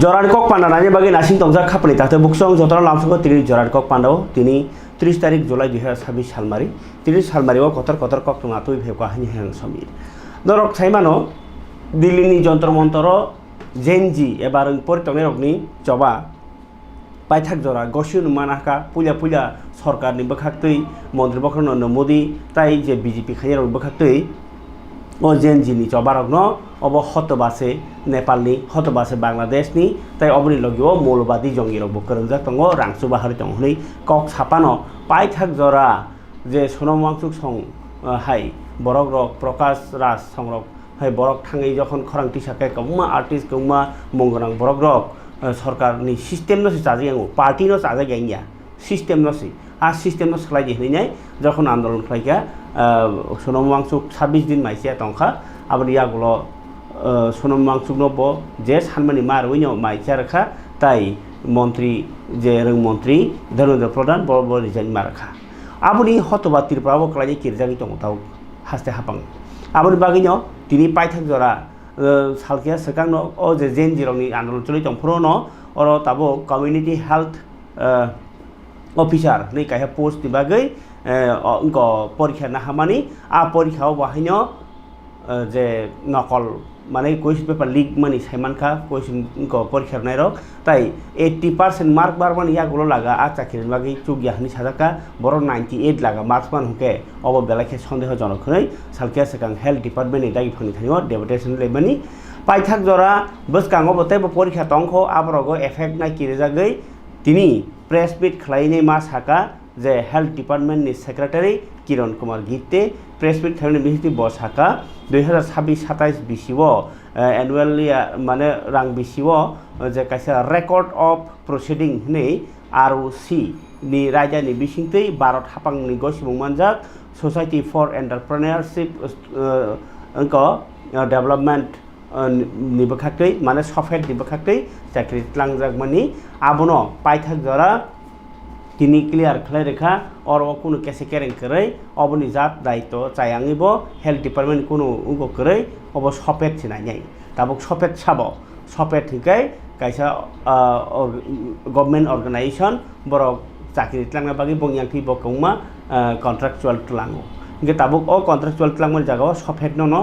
জরার cock পান্ডানানি বাকি নাসিং তংজা খাপনি তাতে বুকসং যতন লামসঙ্গ তিনি জরার কক পান্ডাও তিনি 30 তারিখ জুলাই 2026 সালমারি 30 সালমারিও কতর কতর কক তোমা তুই ভেকা হানি হ্যাং সমীর দরক সাইমানো দিল্লিনি যন্ত্র মন্ত্র জেনজি এবার পরিতংনি রকনি জবা পাইথাক জরা গসিউন মানাকা পুলা পুলা সরকারনি বখাক্তই মন্ত্রী বখর নরেন্দ্র মোদী তাই যে বিজেপি খাইয়ার বখাক্তই ও জেনজিনি জবারগ্ন अब हतबासे नेपालनि हतबासे बांग्लादेशनि ताई अबनि लगिओ मौलबादी जंगिरक बुकरंजाक दंगो रांसु बाहारि दंहनै कक सापानो पाइथाक जरा जे सोनम वांगचुक सं हाय बरक रक प्रकाश राज संरक हाय बरक थाङै जखन खरांथि साके कौमा आर्टिस्ट कौमा मंगनां बरक रक सरकारनि सिस्टेम नसि जाजै आंगो पार्टी न जाजै गाइया सिस्टेम नसि आ सिस्टेम न सलाइ दिहैनाय जखन आन्दोलन खालायगा सोनम वांगचुक 26 दिन माइसिया तंखा आबनि यागुलो सोनम वांगचुक नो जे सानमानि मारवैनो माइसिया रखा ताई मंत्री जे रंग मंत्री धर्मेंद्र प्रधान बर रिजाइन मारखा आबनि हतबा त्रिपुराबो क्लाइनि किरजागि दंताव हास्ते हापां आबनि बागिनो तिनि पाइथाक जरा सालकिया सकांनो ओ जे जेन जिरंनि आन्दोलन चलि दंफोरनो अर ताबो कम्युनिटी हेल्थ ऑफिसर नै काहे पोस्ट दिबागै अंको परीक्षा नाहामानि आ परीक्षाव बाहायनो जे नकल माने क्वेश्चन पेपर लीक मानी साइमानखा क्वेश्चन को परीक्षा नायरक ताई 80% मार्क बारमान यागुलो लागा आ चाकरिनि बागै चुगियाहनि साजाका बर 98 लागा मार्क्स मान हुके अब बेलाखे सन्देहजनक खनै सालकिया सेकां हेल्थ डिपार्टमेन्टनि दागि फनि थानियो डेपुटेशन लेमानि पाइथाक जरा बसकांगो बते परीक्षा तंखो आबरगो एफेक्ट ना किरेजागै तिनी प्रेस मीट खलाइने मा साका जे हेल्थ डिपार्टमेन्टनि सेक्रेटारि किरण कुमार गीते प्रेस मीट खालामनाय बिहिति बसाका 2026-27 बिसिओ एनुअली माने रां बिसिओ जे कायसा रेकर्ड अफ प्रोसीडिंग नै आरओसी नि रायजानि बिसिंतै भारत हापांनि गसिमुं मानजाक सोसाइटी फर एन्टारप्रेन्योरशिप अंको डेभलपमेन्ट नि बखाक्तै माने सफेट नि बखाक्तै चाकरि tlangजाक मानि आबनो पाइथाक जरा तिनी क्लियर खलाय रेखा और कुनु केसे केरें करे अबनि जात दायित्व चायांगिबो हेल्थ डिपार्टमेंट कुनु उगो करे अब सफेट सिनाय ताबक सफेट साबो सफेट हिकाय कायसा गभर्नमेन्ट अर्गानाइजेशन बर चाकरि tlangना बागै बंयांथि बकौमा कन्ट्राक्चुअल tlangो इंगे ताबक ओ कन्ट्राक्चुअल tlangमनि जागाव सफेट न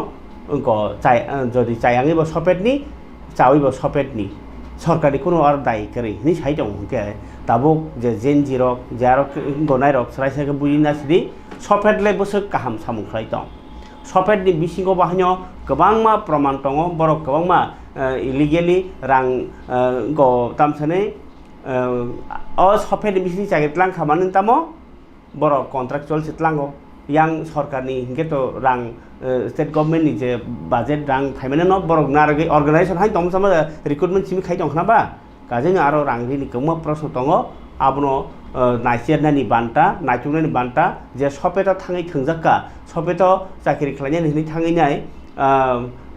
उगो चाय जदि चायांगिबो सफेटनि चाविबो सफेटनि सरकारी कुनु और दायी करे नि साइड के ताबुक जे जेन जिरक जारक गनाय रक सरायसाके बुजिना सिदि सफेटले बसो काहाम सामुखलाय दं सफेटनि बिसिङाव बाहायनो गोबांमा प्रमाण दङ बर गोबांमा इलिगेली रां गो तामसने अ सफेटनि बिसिङि जागितलां खामानि तामो बर कन्ट्राक्चुअल सितलांगो यां सरकारनि हिंगेतो रां स्टेट गभर्नमेंट नि जे बाजेट रां थाइमेन न बर नारगै अर्गानाइजेशन हाय दमसम रिक्रुटमेंट सिमि खाइ दंखनाबा गाजैनो आरो रांनि गोमा प्रश्न दङ आबनो नाइसेरनानि बान्ता नाइथुंनानि बान्ता जे सफेटा थाङै थोंजाका सफेटा चाकरि खालायनाय नि थाङैनाय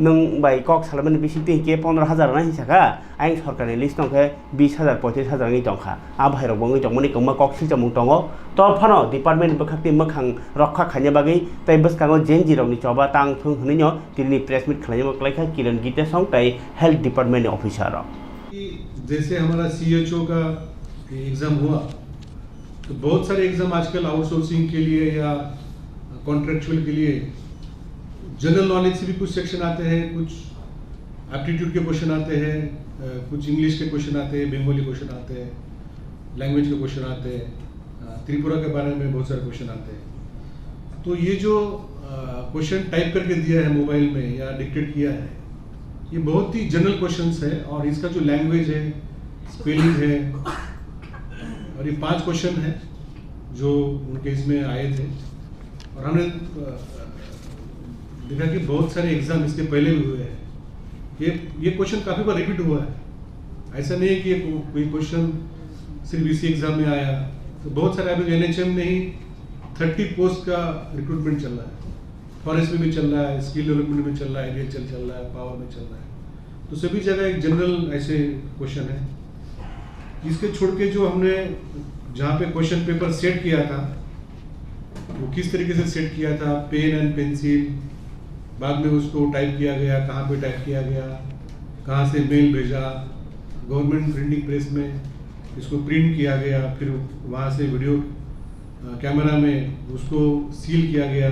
नों बाय कक सालमानि बिसिते के 15000 ना हिसाका आइ सरकारनि लिस्ट दंखे 20000 35000 नि दंखा आ बाहेराव बङै दंमनि गोमा कक सिजमु दङ तफानो डिपार्टमेन्ट बखाक्ति मखां रक्षा खायनो बागै तै बसकाङो जेन जिरावनि चबा तां थुं हनैनो दिल्ली प्रेस मीट खालायनो मक्लायखा किरण गीते सं तै हेल्थ डिपार्टमेन्ट ऑफिसर जैसे हमारा सीएचओ का एग्जाम हुआ तो बहुत सारे एग्जाम आजकल आउटसोर्सिंग के लिए या कॉन्ट्रैक्चुअल के लिए जनरल नॉलेज से भी कुछ सेक्शन आते हैं कुछ एप्टीट्यूड के क्वेश्चन आते हैं कुछ इंग्लिश के क्वेश्चन आते हैं बंगाली क्वेश्चन आते हैं लैंग्वेज के क्वेश्चन आते हैं त्रिपुरा के बारे में बहुत सारे क्वेश्चन आते हैं तो ये जो क्वेश्चन टाइप करके दिया है मोबाइल में या डिक्टेट किया है ये बहुत ही जनरल क्वेश्चंस है और इसका जो लैंग्वेज है स्पेलिंग है और ये 5 क्वेश्चन है जो उनके इसमें आए थे और हमने देखा कि बहुत सारे एग्जाम इसके पहले भी हुए हैं ये क्वेश्चन काफ़ी बार रिपीट हुआ है ऐसा नहीं है कि कोई क्वेश्चन सिर्फ इसी एग्जाम में आया तो बहुत सारे अभी NHM में ही 30 पोस्ट का रिक्रूटमेंट चल रहा है फॉरेस्ट में भी चल रहा है स्किल डेवलपमेंट में चल रहा है एग्रीकल्चर चल रहा है पावर में चल रहा है तो सभी जगह एक जनरल ऐसे क्वेश्चन है इसके छोड़ के जो हमने जहाँ पे क्वेश्चन पेपर सेट किया था वो किस तरीके से सेट किया था पेन एंड पेंसिल बाद में उसको टाइप किया गया कहाँ पे टाइप किया गया कहाँ से मेल भेजा गवर्नमेंट प्रिंटिंग प्रेस में इसको प्रिंट किया गया, फिर वहाँ से वीडियो कैमरा में उसको सील किया गया।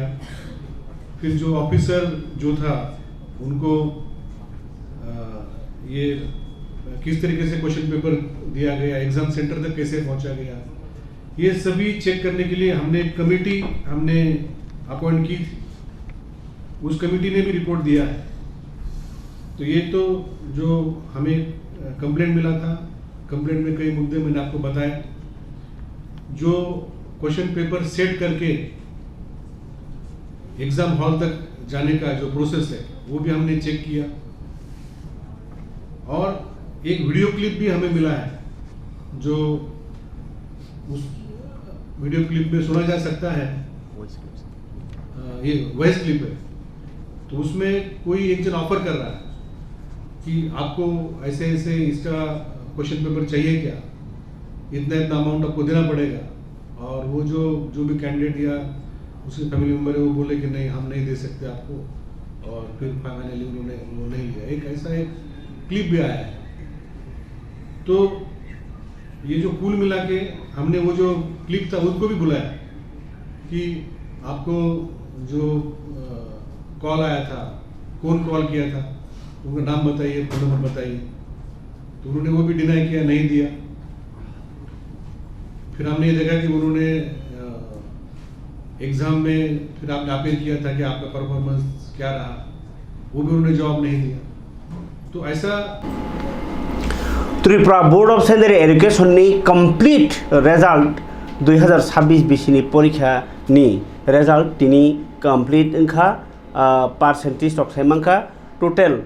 फिर जो ऑफिसर जो था उनको ये किस तरीके से क्वेश्चन पेपर दिया गया, एग्ज़ाम सेंटर तक कैसे पहुंचा गया, ये सभी चेक करने के लिए हमने एक कमेटी अपॉइंट की थी। उस कमेटी ने भी रिपोर्ट दिया है। तो ये तो जो हमें कंप्लेंट मिला था, कंप्लेंट में कई मुद्दे मैंने आपको बताए। जो क्वेश्चन पेपर सेट करके एग्ज़ाम हॉल तक जाने का जो प्रोसेस है वो भी हमने चेक किया, और एक वीडियो क्लिप भी हमें मिला है जो उस वीडियो क्लिप में सुना जा सकता है। ये वॉइस क्लिप है। तो उसमें कोई एक जन ऑफर कर रहा है कि आपको ऐसे ऐसे इसका क्वेश्चन पेपर चाहिए क्या, इतना इतना अमाउंट आपको देना पड़ेगा, और वो जो भी कैंडिडेट या उसके फैमिली मेम्बर है वो बोले कि नहीं हम नहीं दे सकते आपको, और फिर फाइनली उन्होंने वो नहीं लिया। एक ऐसा एक क्लिप भी आया है। तो ये जो कुल मिला के हमने वो जो क्लिप था उनको भी बुलाया कि आपको जो कॉल आया था, कौन कॉल किया था, उनका नाम बताइए, फ़ोन नंबर बताइए। तो उन्होंने वो भी डिनाई किया, नहीं दिया। फिर हमने ये देखा कि उन्होंने एग्ज़ाम में फिर आपने अपील किया था कि आपका परफॉर्मेंस क्या रहा, वो भी उन्होंने जवाब नहीं दिया। तो ऐसा Tripura board of secondary education नि कमप्लीट रिजल्ट 2026 बिसिनि परीक्षा नि रिजल्ट तिनि कमप्लीट इंखा पार्सेंटेज ऑफ साइमांखा टोटल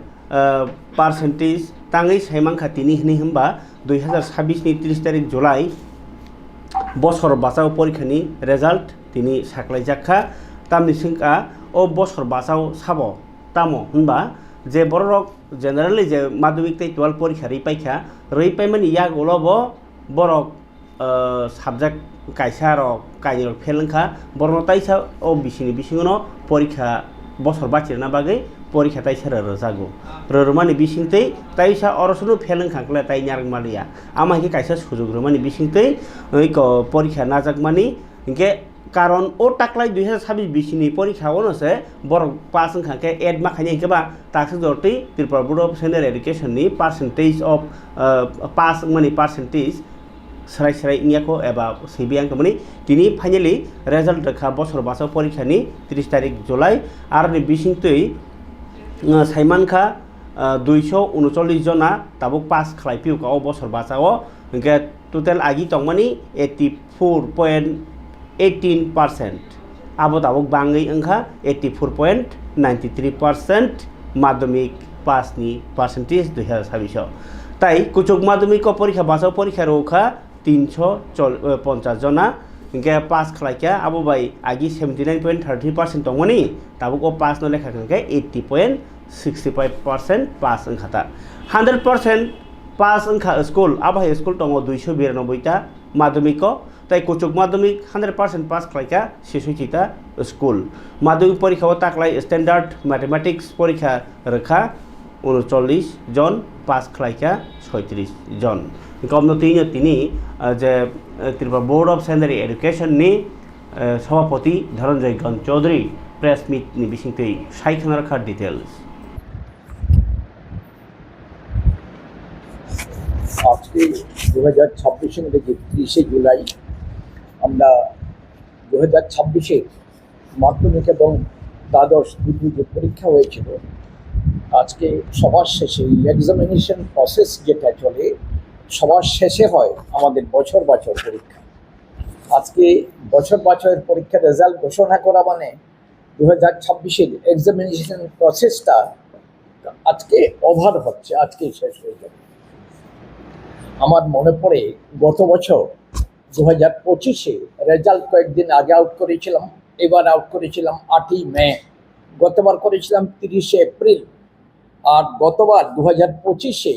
पार्सेंटेज तांगै साइमांखा तिनि हनि हम्बा 2026 नि 30 तारिख जुलाई बसर बासाव परीक्षा नि रिजल्ट तिनि साख्लायजाखा तामनि सिंका ओ बसर बासाव साबो तामो हनबा जे बरक जनरली जे माध्यमिक तै 12 परीक्षा रैपाय माने याग ओलबो बरक साबजेक्ट कायसा रक कायनि फेलंखा बरनो ताइसा ओ बिसिनि बिसिङनो परीक्षा बसर बाचिरना बागै परीक्षा ताइसा रजागो रमानि बिसिंतै ताइसा अरसनो फेलंखांखला ताइ नारग मालिया आमाहि कायसा सुजुग रमानि बिसिंतै परीक्षा नाजाक मानि इनके कारण ओ टाकलाय 2026 बिसिनि परीक्षा ओनसे बर पास खाके एड माखानि केबा ताक्स जरतै Tripura board of secondary education नि परसेंटेज ऑफ पास मानि परसेंटेज सराय इनियाको एबा सेबियां कमनि तिनि फाइनली रिजल्ट रखा बसर बासाव परीक्षा नि 30 तारिख जुलाई आरो नि बिसिंतै साइमानखा 239 जना ताबुक पास खालायपिउका ओ बसर बासाव इनके टोटल आगि तंगमानि 84.18% आबो ताबुक बाङै अंखा 84.93% माध्यमिक पास नि परसेंटेज 2026 ताई कुचुक माध्यमिक परीक्षा बासाव परीक्षा रोखा 350 जना इनके पास खालायका आबो बाय आगि 79.30% तंगमानि ताबुक ओ पास न लेखा खंके 80.65% पास अंखाता 100% पास अंखा स्कूल आबा स्कूल तंगो 292 ता माध्यमिक ताई कुचुक माध्यमिक 100% पास खालायका 66 ता स्कूल माध्यमिक परीक्षा ताकलाय स्टैंडर्ड मैथमेटिक्स परीक्षा रखा 39 जन पास खालायका 36 जन कमनतीनो तिनि जे Tripura board of secondary education नि सभापति धनंजय गण चौधरी प्रेस मीट नि बिसिंतै सायखना रखा डिटेल्स আজকে 2026 থেকে 30 জুলাই আমরা 2026 মাধ্যমিক এবং দ্বাদশ দুটি যে পরীক্ষা হয়েছিল আজকে সবার শেষে এক্সামিনেশন প্রসেস যেটা চলে সবার শেষে হয় আমাদের বছর পরীক্ষা। আজকে বছর পরীক্ষার রেজাল্ট ঘোষণা করা মানে 2026 এক্সামিনেশন প্রসেসটা আজকে ওভার হচ্ছে, আজকেই শেষ হয়ে যাবে। আমার মনে পড়ে গত বছর 2025 রেজাল্ট কয়েকদিন আগে আউট করেছিলাম, এবার আউট করেছিলাম 8ই মে, গতবার করেছিলাম 30 এপ্রিল, আর গতবার 2025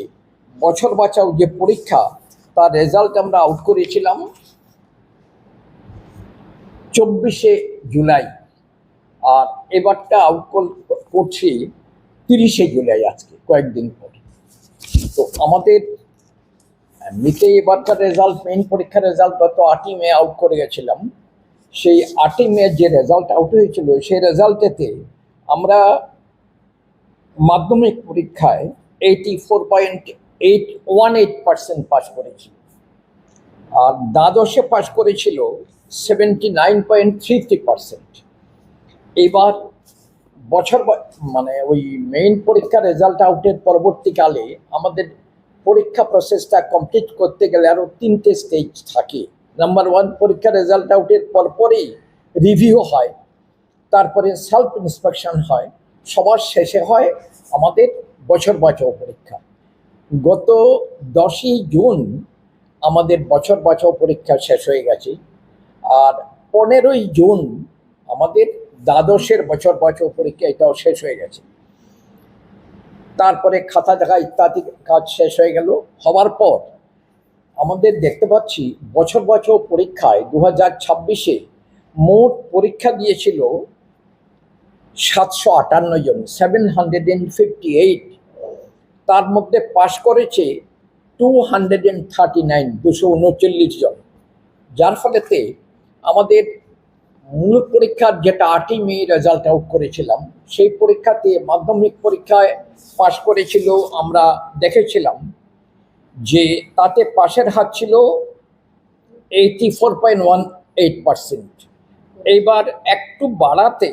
বছর বাঁচাও যে পরীক্ষা তার রেজাল্ট আমরা আউট করেছিলাম 24 জুলাই, আর এবারটা আউট করছি 30 জুলাই, আজকে কয়েকদিন পর। তো আমাদের এমনিতে এবারকার রেজাল্ট, মেইন পরীক্ষার রেজাল্ট গত 8ই মে আউট করে গেছিলাম। সেই 8ই মে যে রেজাল্ট আউট হয়েছিল সেই রেজাল্টেতে আমরা মাধ্যমিক পরীক্ষায় 84.818% পাস করেছি, আর দ্বাদশে পাস করেছিল 79.33%। এইবার মানে ওই মেইন পরীক্ষার রেজাল্ট আউটের পরবর্তীকালে আমাদের পরীক্ষা প্রসেসটা কমপ্লিট করতে গেলে আরও 3টে স্টেজ থাকে। নাম্বার 1, পরীক্ষার রেজাল্ট আউটের পরপরই রিভিউ হয়, তারপরে সেলফ ইন্সপেকশন হয়, সবার শেষে হয় আমাদের বছর বাঁচাও পরীক্ষা। গত 10ই জুন আমাদের বছর বাঁচাও পরীক্ষা শেষ হয়ে গেছে, আর 15ই জুন আমাদের দ্বাদশের বছর বাঁচাও পরীক্ষা এটাও শেষ হয়ে গেছে। তারপরে খাতা দেখা ইত্যাদি কাজ শেষ হয়ে গেল। হওয়ার পর আমাদের দেখতে পাচ্ছি বছর বাঁচাও পরীক্ষায় 2026-এ মোট পরীক্ষা দিয়েছিল 758 জন, 758। তার মধ্যে পাশ করেছে 239 জন, যার ফলেতে আমাদের মূল পরীক্ষার যেটা 8ই মে রেজাল্ট আউট করেছিলাম সেই পরীক্ষাতে মাধ্যমিক পরীক্ষায় পাশ করেছিল, আমরা দেখেছিলাম যে তাতে পাশের হার ছিল 84.18%। এইবার একটু বাড়াতে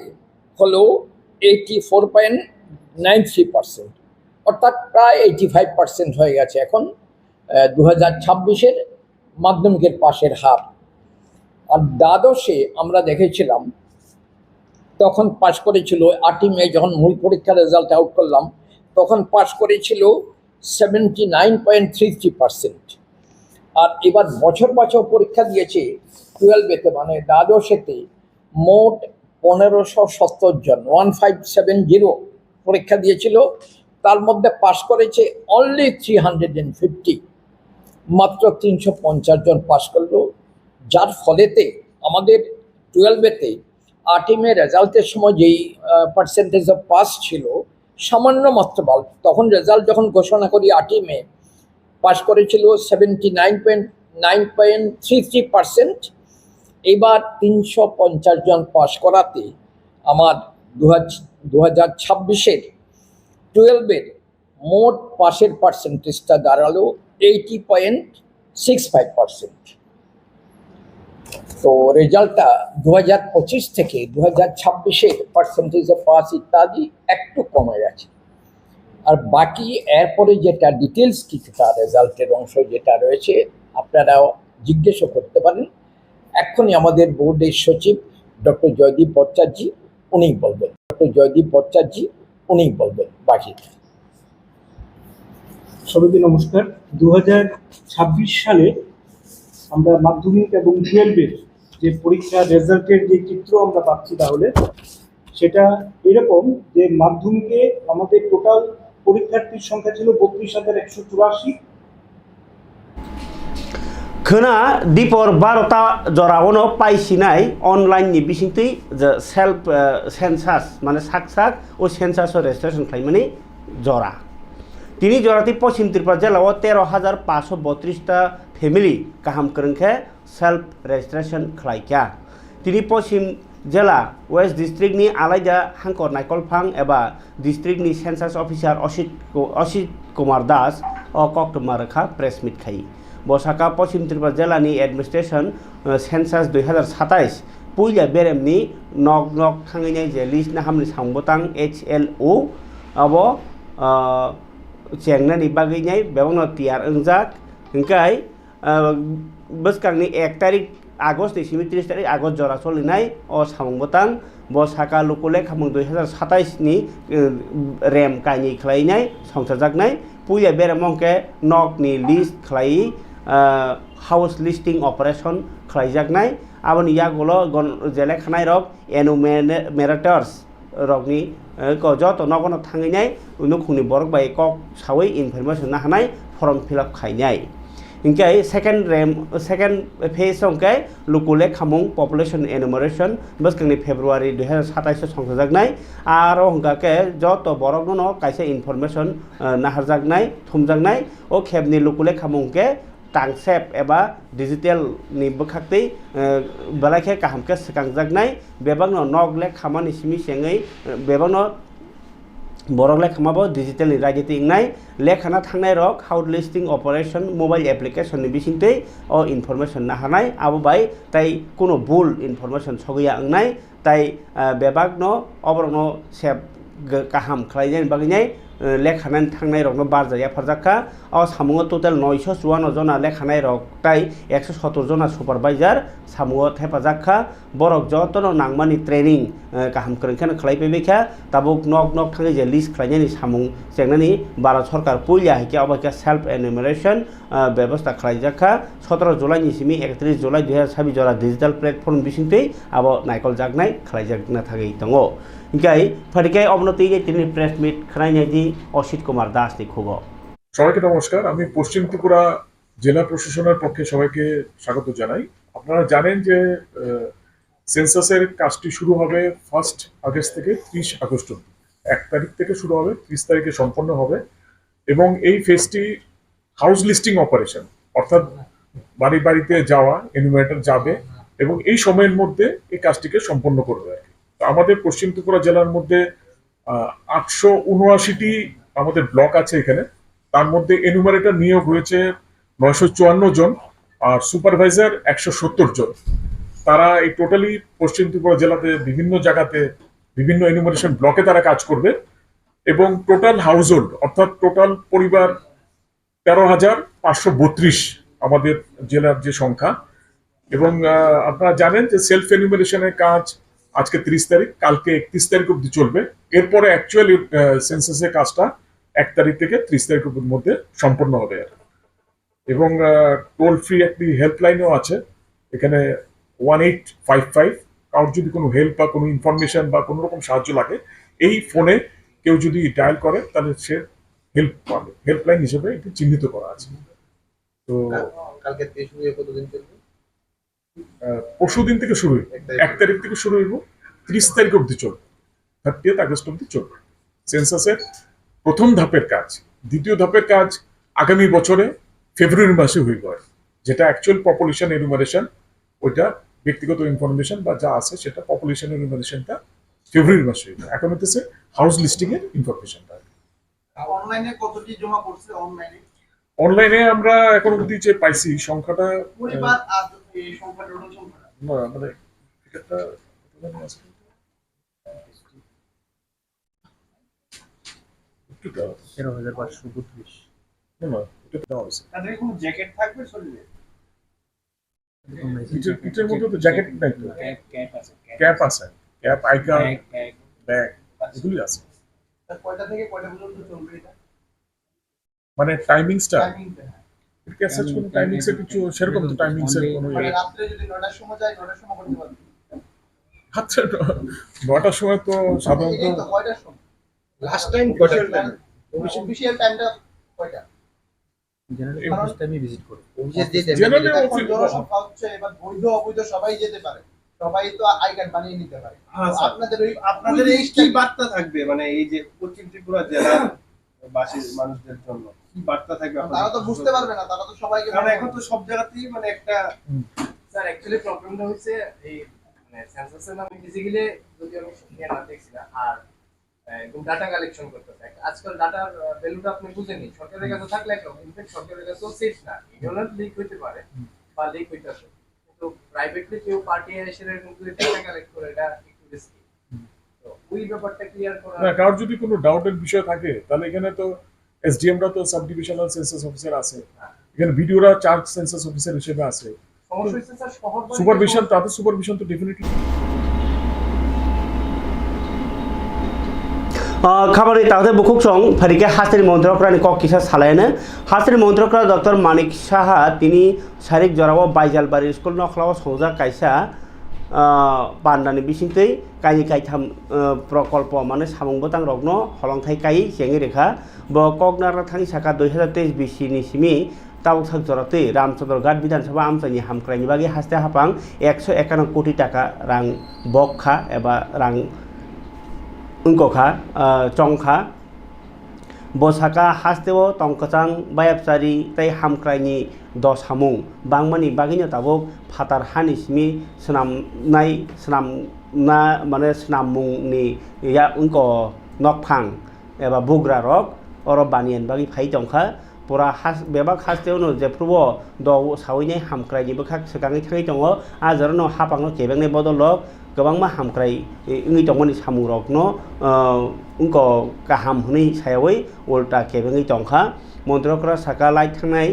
হলো 84.93%, অর্থাৎ প্রায় 85% হয়ে গেছে এখন 2026-এর মাধ্যমিকের পাশের হার। আর দ্বাদশে আমরা দেখেছিলাম তখন পাশ করেছিল 8ই মে, যখন মূল পরীক্ষার রেজাল্ট আউট করলাম তখন পাশ করেছিল 79.33%। আর এবার বছর বাঁচাও পরীক্ষা দিয়েছে 12-এতে, মানে দ্বাদশেতে মোট 1570 জন, 1570 পরীক্ষা দিয়েছিল। তার মধ্যে পাশ করেছে অনলি 350, মাত্র 350 জন পাশ করলো, যার ফলেতে আমাদের 12-এতে 8ই মে রেজাল্টের সময় যেই পার্সেন্টেজ অফ পাস ছিল সামান্য মাত্র তখন রেজাল্ট যখন ঘোষণা করি 8ই মে পাস করেছিল 79.33%। এবার 350 জন পাস করাতে আমার 2026-এর 12-এর মোট পাসের পার্সেন্টেজটা দাঁড়ালো 80.65%। তো রেজাল্টটা 2025 থেকে 2026-এর পার্সেন্টেজ অফ পাস ইত্যাদি একটু কমে গেছে। আর বাকি এরপরে যেটা ডিটেলস কিছুটা রেজাল্টের অংশ যেটা রয়েছে আপনারাও জিজ্ঞেসও করতে পারেন। এক্ষুনি আমাদের বোর্ডের সচিব ডক্টর জয়দীপ ভট্টাচার্য উনি বলবেন বাকিটা। সবাইকে নমস্কার। 2026 সালে আমরা মাধ্যমিক এবং 12-এর যে পরীক্ষার রেজাল্টের যে চিত্র আমরা পাচ্ছি, তাহলে সেটা এরকম যে মাধ্যমিকে আমাদের টোটাল পরীক্ষার্থীর সংখ্যা ছিল 32,184। खोना दीपर 12टा जरावनो पाइसिनाय अनलाइननि बिसिंथै सेल्फ सेन्सास माने साक ओ सेन्सास रेजिस्ट्रेशन खालामनानै जरा तिनि जराति पश्चिम त्रिपुरा जिल्लायाव 13,532टा फेमिलि गाहाम कोरोंखे सेल्फ रेजिस्ट्रेशन खालायखा। तिनि पश्चिम जिल्ला वेस्ट डिस्ट्रिक्टनि आलायदा हांकर नायकलफां एबा डिस्ट्रिक्टनि सेन्सास अफिसार असित कुमार दास अ कक्टमारखा प्रेस मिट खाई। बसाका पश्चिम त्रिपुरा जिल्लानि एडमिनिस्ट्रेशन सेन्सास 2027 पुइला बेरेमनि नक नक थांनाय जे लिस्ट नाहामनि सांबतां HLO अब चेंगनानि बागैनाय बेवनो तियार ओंजाक ओंखाय बसकांनि 1 तारिख आगस्ट 30 तारिख आगस्ट जरा सलिनाय अ सांबतां बसाका लुकुले खामं 2027 नि रेम कानि खलायनाय संसारजाकनाय पुइला बेरेमंके नकनि लिस्ट खलाय हाउस लिस्टिंग ऑपरेशन खालायजाकनाय आबनि यागोलो जेले खानाय रक एनुमेरेटर्स रकनि जत नगन थांनाय नुखुनि बरक बाय कक सावै इनफरमेशन ना हानाय फर्म फिलअप खायनाय इनके सेकेंड फेज संके लुकुले खामुं पपुलेशन एनुमरेशन बसकनि फेब्रुवारी 2027 संजाकनाय आरो हंगाके जत बरक न कायसे इनफरमेशन नाहारजाकनाय थुमजाकनाय ओ खेबनि लुकुले खामुंके टांसेप एबा डिजिटेल नि बखाक्तै बलाखे काहामके सकांजागनाय बेबांनो नगले खामानि सिमि सेङै बेबांनो बरगले खामाबो डिजिटेल नि रायजोति इंनाय लेखाना थांनाय रक house listing operation mobile application नि बिसिंतै ओ इनफरमेशन ना हानाय आबो बाय ताई कोनो बुल इनफरमेशन सगैया अंनाय ताई बेबागनो अबरनो सेब काहाम खालायनाय बागैनाय लेखानानै थांनाय रकनो बारजाया फारजाखा अ सामुङो टोटाल 954 जना लेखानाय रक ताई 170 जना सुपारभाइजार सामुङो हेफाजाखा बरक जतनो नांमानि ट्रेनिं काहाम करनखान खालायफैबायखा ताबुक नक नक थाङै जे लिस्ट खालायनायनि सामुं जेंनानि भारत सरकार पुलिया हिके अबका सेल्फ एनुमेरेशन व्यवस्था खालायजाखा 17 जुलाइनि सिमि 31 जुलाइ 2026 जरा डिजिटल प्लेटफर्म बिसिंतै आबो नायकल जागनाय खालायजागना थागै दङ इनकाय फरिकाय अबनति তিনি প্রেস মিট খানাইনাইদি অসিত কুমার দাস নি খবর সবাইকে নমস্কার। আমি পশ্চিম ত্রিপুরা জেলা প্রশাসনের পক্ষে সবাইকে স্বাগত জানাই। আপনারা জানেন যে সেন্সাসের কাজটি শুরু হবে 1 আগস্ট থেকে 30 আগস্ট অবধি। 1 তারিখ থেকে শুরু হবে, 30 তারিখে সম্পন্ন হবে এবং এই ফেজটি হাউস লিস্টিং অপারেশন অর্থাৎ বাড়ি বাড়িতে যাওয়া, এনুমারেটর যাবে এবং এই সময়ের মধ্যে এই কাজটিকে সম্পন্ন করবে। আমাদের পশ্চিম ত্রিপুরা জেলার মধ্যে 879টি আমাদের ব্লক আছে এখানে। তার মধ্যে এনুমারেটর নিয়োগ হয়েছে 954 জন আর সুপারভাইজার 170 জন। তারা এই টোটালি পশ্চিম ত্রিপুরা জেলাতে বিভিন্ন জায়গাতে বিভিন্ন এনুমারেশন ব্লকে তারা কাজ করবে এবং টোটাল হাউস হোল্ড অর্থাৎ টোটাল পরিবার 13,532 আমাদের জেলার যে সংখ্যা। এবং আপনারা জানেন যে সেলফ এনুমারেশনের কাজ আজকে 30 তারিখ, কালকে 31 তারিখ অবধি চলবে। এরপরে অ্যাকচুয়ালি সেন্সাসের কাজটা 1 তারিখ থেকে 30 তারিখের মধ্যে সম্পন্ন হবে। এবং টোল ফ্রি একটি হেল্পলাইনও আছে এখানে 1855। কারোর যদি কোনো হেল্প বা কোনো ইনফরমেশন বা কোনো রকম সাহায্য লাগে এই ফোনে কেউ যদি ডায়াল করে তাহলে সে হেল্প পাবে। হেল্পলাইন হিসেবে এটি চিহ্নিত করা আছে। তো কালকে থেকে শুরু হয়ে কতদিন চলবে? পরশু দিন থেকে শুরু হইব, 1 তারিখ থেকে শুরু হইব, 30 তারিখ অবধি চলবে, 30 আগস্ট অবধি চলবে সেন্সাসের প্রথম ধাপের কাজ। দ্বিতীয় ধাপের কাজ আগামী বছরে ফেব্রুয়ারি মাসে হইব, যেটা অ্যাকচুয়াল পপুলেশন এনুমারেশন, ওইটা ব্যক্তিগত ইনফরমেশন বা যা আছে সেটা পপুলেশন এনুমারেশনটা ফেব্রুয়ারি মাসে হইব। এখন হচ্ছে হাউস লিস্টিং এর ইনফরমেশনটা। অনলাইনে কতটি জমা করছে? অনলাইনে আমরা এখন অবধি যে পাইছি সংখ্যাটা পরিবার আর এই সংখ্যাটা টোটাল সংখ্যাটা মানে এটা একটু 13,532। না এটা দেওয়া হয়েছে। তাদের কোনো জ্যাকেট থাকবে শরীরে? কিটের মধ্যে তো জ্যাকেট নাই, তো ক্যাপ আছে, ক্যাপ, আই কার্ড, ব্যাগ এগুলি আছে। তার কয়টা থেকে কয়টা পর্যন্ত চলবে এটা? মানে টাইমিংসটা টাইমিংটা ক্যাসেজ কোনো টাইমিংসে কিছু সেরকম তো টাইমিংসের কোনো মানে রাত্রে যদি 9টার সময় যায় 9টার সময় করতে পারবে? আচ্ছা 9টার সময় তো সাধারণত এই তো কয়টার সময়? লাস্ট টাইম কয়টা? অফিশিয়াল টাইমটা কয়টা? জেনারেলি অফিসে আমি ভিজিট করি। অফিসে যেতে Generally এখন office- জনসংখ্যা হচ্ছে, এবার বৈধ অবৈধ সবাই যেতে পারে, সবাই তো আই কার্ড বানিয়ে নিতে পারে। আপনাদের এই কি বার্তা থাকবে মানে এই যে পশ্চিম ত্রিপুরা জেলার বাসী মানুষদের জন্য কি বার্তা থাকবে? তারা তো বুঝতে পারবে না, তারা তো সবাইকে কারণ এখন তো সব জায়গাতেই মানে একটা স্যার অ্যাকচুয়ালি প্রবলেমটা হচ্ছে এই মানে সেন্সাসের নামে ফিজিক্যালি যদি আমি নিয়ে না দেখছি না আর একদম ডাটা কালেকশন করতে থাকে। আজকাল ডাটার ভ্যালুটা আপনি বুঝেনি, সরকারের কাছে থাকলে একদম, ইনফ্যাক্ট সরকারের কাছেও সেফ না, ইন্টারনেট লিক হইতে পারে বা লিক হইতেছে, কিন্তু প্রাইভেটলি কেউ পার্টি এসে কিন্তু ডাটা কালেক্ট করে এটা একটু রিস্কি। তো ওই ব্যাপারটা ক্লিয়ার করা না, কারোর যদি কোনো ডাউটের বিষয় থাকে তাহলে এখানে তো এসডিএমরা তো সাব ডিভিশনাল সেন্সাস অফিসার আছে, এখানে ভিডিওরা চার্জ সেন্সাস অফিসার হিসেবে আছে, সমস্যা হচ্ছে স্যার শহর সুপারভিশন, তাদের সুপারভিশন তো ডেফিনেটলি। খাবার তাহলে বুকুক সং ফারিকে হাসির মন্ত্রকরানি কক কিসা সালায়নে হাসির মন্ত্রকরা ডক্টর মানিক সাহা তিনি সারিক জরাব বাইজালবাড়ি স্কুল নখলাও সৌজা কাইসা পান্ডানি বিसिंतै কাই কাইথাম প্রকল্প মানে সামংবতাং রগ্ন হলংথাই কাই চেঙি রেখা ব ককনারা থানি সাকা 2023 বিসিনি সিমি তাবক জরাতে रामचंद्रघाट विधानसभा आमसानि हामख्रायनि बागै हास्ते हाफां 151 कोटी टाका रां बखा एबा रां उनखा चंखा bosaka hasteo tongkachang bayapsari tei hamkraini dos hamung bangmani bagino tabok phatar hanismi snamnai snamna mane snamungni ya unko nokphang eba bugra rok oro banian bagi phai tongkha pura has bebak hasteo no je prubo do sawinai hamkraini bokha sekangi thangi tongo ajarno hapangno kebengni bodolok gobangma hamkrai ingi tongmani samurokno unko kaham huni sayawai ulta kebengi tongkha মন্ত্রকরা Saka light থানায়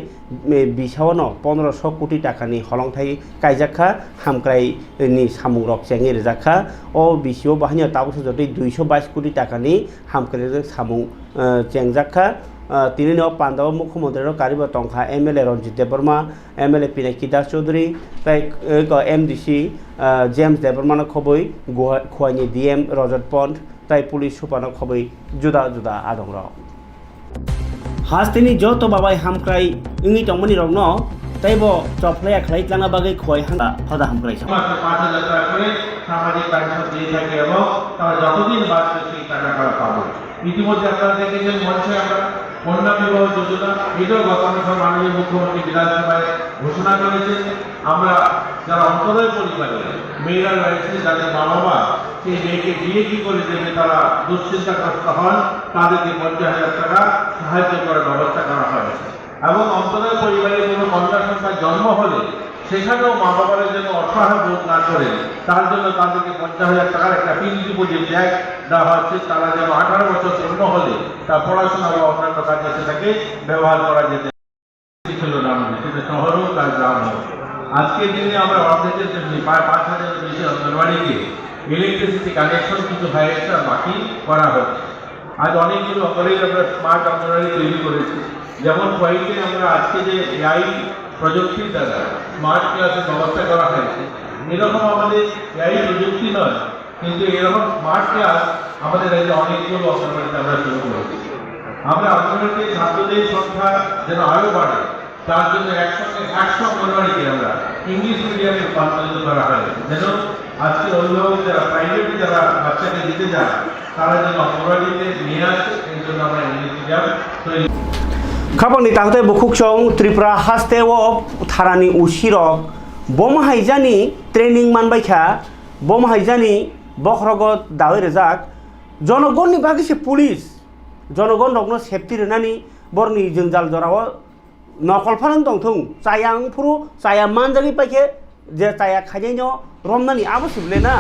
বিশাওনো 1500 কোটি টাকানি হলংথাই কাইজাখা হামক্রাইনি সামুরক চেঙে রেজাখা ও বিশিও বাহিনী তাবসে যদি 222 কোটি টাকানি হামক্রাইজক সামু চেংজাখা তিনি পাঞ্জাব মুখ্যমন্ত্রীর Karib টংখা MLA রঞ্জিত Debbarma MLA Pinaki Das Chowdhury তাই MDC James দেববর্মানো খবই খোয়াইনি DM রজত পন্থ তাই police সুপানো খবই জুদা জুদা আদংর হাস্তিনি যত বাবাই হামক্রাই ইংনি টংমনি রং ন তাইব চফলাই খাই লানা বাগৈ খয় হাঙ্গা ফদা হামক্রাই সব 5,000 টাকা করে সামাজিক পেনশন দিয়ে থাকে এবং তারা যতদিন বাঁচবে সেই টাকাটা পাবে ইতিমধ্যে আপনারা দেখেছেন মঞ্চে আমরা কন্যা বিবাহ যোজনা এটাও গত বছর মাননীয় মুখ্যমন্ত্রী বিধানসভায় ঘোষণা করেছেন আমরা যারা অন্তরয় পরিবারে মেয়েরা রয়েছে যাদের মা বাবা সেই মেয়েকে বিয়ে কি করে দেবে তারা দুশ্চিন্তাগ্রস্ত হন তাদেরকে 50,000 টাকা সাহায্য করার ব্যবস্থা করা হয়েছে এবং অন্তরয় পরিবারে কোনো কন্যা সন্তান জন্ম হলে সেখানেও মা বাবার জন্য অসহায় বোধ না করে তার জন্য তাদেরকে 50,000 টাকার একটা ফিক্সড ডিপোজিট দেওয়া হচ্ছে তারা যেন 18 বছর পূর্ণ হলে তার পড়াশোনা বা অন্যান্য কাজে সেটাকে ব্যবহার করা যেতে ছিল না সেটা শহর হোক আর গ্রাম হোক আজকের দিনে আমরা অর্ধেকের জন্য প্রায় 5,000 বেশি অঙ্গনওয়াড়িকে ইলেকট্রিসিটি কানেকশন কিছু হয়েছে আর বাকি করা হচ্ছে আজ অনেকগুলো অঙ্গনওয়াড়ি আমরা স্মার্ট অঙ্গনওয়াড়ি তৈরি করেছি যেমন কয়েকদিন আমরা আজকে যে এআই প্রযুক্তির দ্বারা স্মার্ট ক্লাসের ব্যবস্থা করা হয়েছে এরকম আমাদের এআই প্রযুক্তি নয় কিন্তু এরকম স্মার্ট ক্লাস আমাদের রাজ্যে অনেকগুলো অঙ্গনওয়াড়িতে আমরা শুরু করেছি আমরা অঙ্গনওয়াড়িতে ছাত্রদের সংখ্যা যেন আরও বাড়ে তার জন্য একসঙ্গে 100 অঙ্গনওয়াড়িকে আমরা ইংলিশ মিডিয়ামে রূপান্তরিত করা হয় যেন আজকে অভিভাবক যারা প্রাইভেটে যারা বাচ্চাকে দিতে যান তারা যেন অঙ্গনওয়াড়িতে নিয়ে আসে এই জন্য আমরা ইংলিশ মিডিয়াম তৈরি খাবনি তাহতে বুকুকসং Tripura হাস্তেও থারানি উশিরক bomb হাইজানি training মানবাইখা bomb হাইজানি বখরগত দাওই Rezaq জনগণনি বাগিসে police জনগণ রকনো সেফটি রেনানি বরনি জঞ্জাল জরাও নকল ফারাং দংথং চায়াং ফুরু চায়া মানজাগি পাইखे যে চায়া খাইनो রমনানি আবসিবলে না